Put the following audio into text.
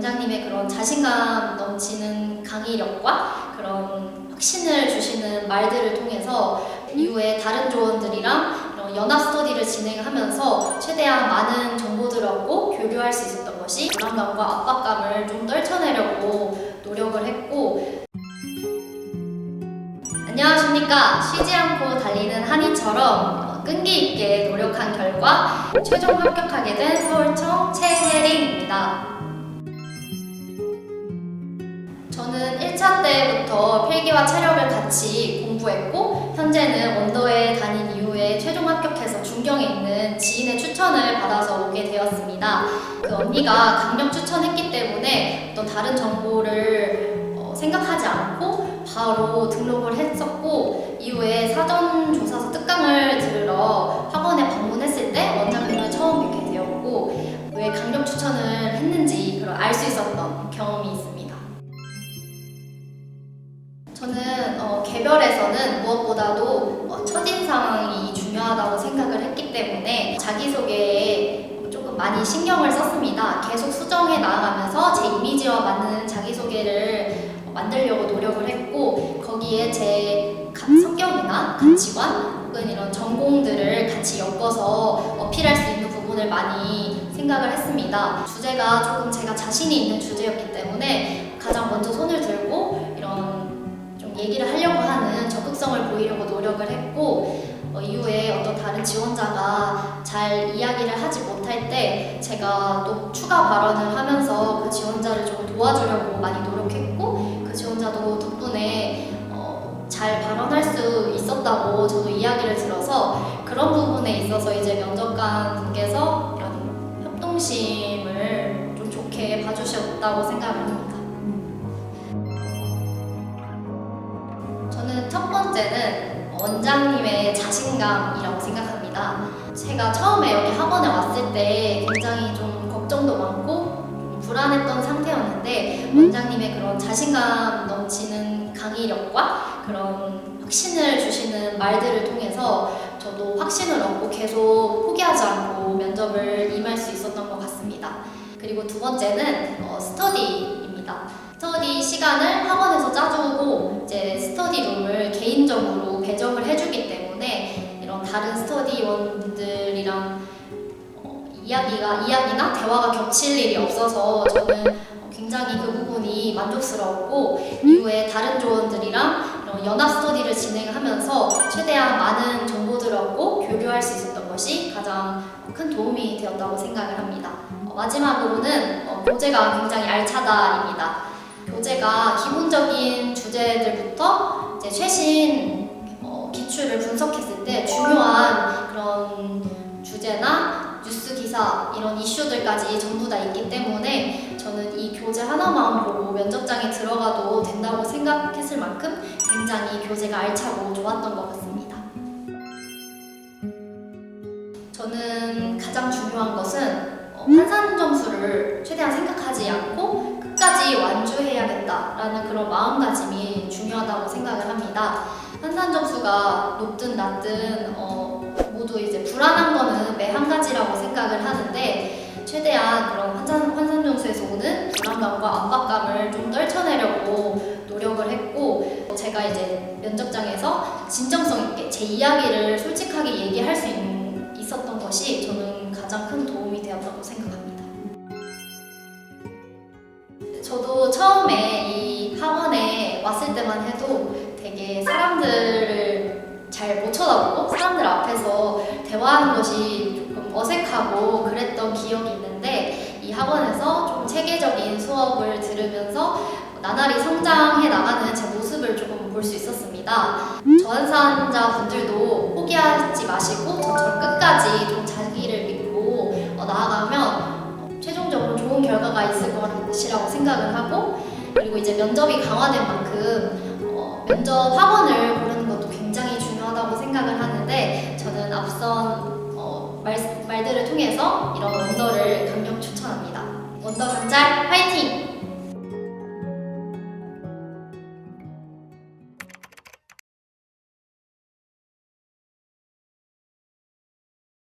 원장님의 그런 자신감 넘치는 강의력과 그런 확신을 주시는 말들을 통해서 이후에 다른 조원들이랑 연합 스터디를 진행하면서 최대한 많은 정보들을 얻고 교류할 수 있었던 것이 불안감과 압박감을 좀 떨쳐내려고 노력을 했고, 안녕하십니까. 쉬지 않고 달리는 한이처럼 끈기 있게 노력한 결과 최종 합격하게 된 서울청 최혜린입니다. 저는 1차 때부터 필기와 체력을 같이 공부했고, 현재는 원더에 다닌 이후에 최종 합격해서 중경에 있는 지인의 추천을 받아서 오게 되었습니다. 그 언니가 강력 추천했기 때문에 어떤 다른 정보를 생각하지 않고 바로 등록을 했었고, 이후에 사전조사서 특강을 들으러 학원에 방문했을 때 원장님을 처음 뵙게 되었고, 왜 강력 추천을 했는지 알 수 있었던 경험이 있습니다. 저는 개별에서는 무엇보다도 첫인상이 중요하다고 생각을 했기 때문에 자기소개에 조금 많이 신경을 썼습니다. 계속 수정해 나아가면서 제 이미지와 맞는 자기소개를 만들려고 노력을 했고, 거기에 제 성격이나 가치관 혹은 이런 전공들을 같이 엮어서 어필할 수 있는 부분을 많이 생각을 했습니다. 주제가 조금 제가 자신이 있는 주제였기 때문에 가장 먼저 손을 들고 이런 좀 얘기를 하려고 하는 적극성을 보이려고 노력을 했고, 이후에 어떤 다른 지원자가 잘 이야기를 하지 못할 때 제가 또 추가 발언을 하면서 그 지원자를 좀 도와주려고 많이 노력했고, 그 지원자도 덕분에 잘 발언할 수 있었다고 저도 이야기를 들어서 그런 부분에 있어서 이제 면접관 분께서 이런 협동심을 좀 좋게 봐주셨다고 생각합니다. 저는 첫 번째는 원장님의 자신감이라고 생각합니다. 제가 처음에 여기 학원에 왔을 때 굉장히 좀 걱정도 많고 좀 불안했던 상태였는데, 원장님의 그런 자신감 넘치는 강의력과 그런 확신을 주시는 말들을 통해서 저도 확신을 얻고 계속 포기하지 않고 면접을 임할 수 있었던 것 같습니다. 그리고 두 번째는 스터디입니다. 스터디 시간을 학원에서 짜주고 이제 스터디룸을 개인적으로 배정을 해주기 때문에 이런 다른 스터디원들이랑 이야기나 대화가 겹칠 일이 없어서 저는 굉장히 그 부분이 만족스러웠고, 이후에 다른 조원들이랑 연합 스터디를 진행하면서 최대한 많은 정보들을 얻고 교류할 수 있었던 것이 가장 큰 도움이 되었다고 생각을 합니다. 마지막으로는 교재가 굉장히 알차다입니다. 교재가 기본적인 주제들부터 이제 최신 기출을 분석했을 때 중요한 그런 주제나 뉴스 기사 이런 이슈들까지 전부 다 있기 때문에 저는 이 교재 하나만 보고 면접장에 들어가도 된다고 생각했을 만큼 굉장히 교재가 알차고 좋았던 것 같습니다. 저는 가장 중요한 것은 환산 점수를 최대한 생각하지 않고 끝까지 완주해야겠다라는 그런 마음가짐이 중요하다고 생각을 합니다. 환산 점수가 높든 낮든 모두 이제 불안한 거는 매 한 가지라고 생각을 하는데, 최대한 그런 환산 점수에서 오는 불안감과 압박감을 좀 떨쳐내려고 노력을 했고, 제가 이제 면접장에서 진정성 있게 제 이야기를 솔직하게 얘기할 수 있었던 것이 저는 가장 큰 도움이 되었다고 생각합니다. 저도 처음에 이 학원에 왔을 때만 해도 되게 사람들을 잘 못 쳐다보고 사람들 앞에서 대화하는 것이 조금 어색하고 그랬던 기억이 있는데, 이 학원에서 좀 체계적인 수업을 들으면서 나날이 성장해 나가는 제 모습을 조금 볼 수 있었습니다. 저한산자 분들도 포기하지 마시고 저처럼 끝까지 좀 자기를 믿고 나아가면 최종적으로 좋은 결과가 있을 것이라고 생각을 하고, 그리고 이제 면접이 강화된 만큼 면접 학원을 고르는 것도 굉장히 중요하다고 생각을 하는데, 저는 앞선 말들을 통해서 이런 원더를 강력 추천합니다. 원더 경찰 화이팅!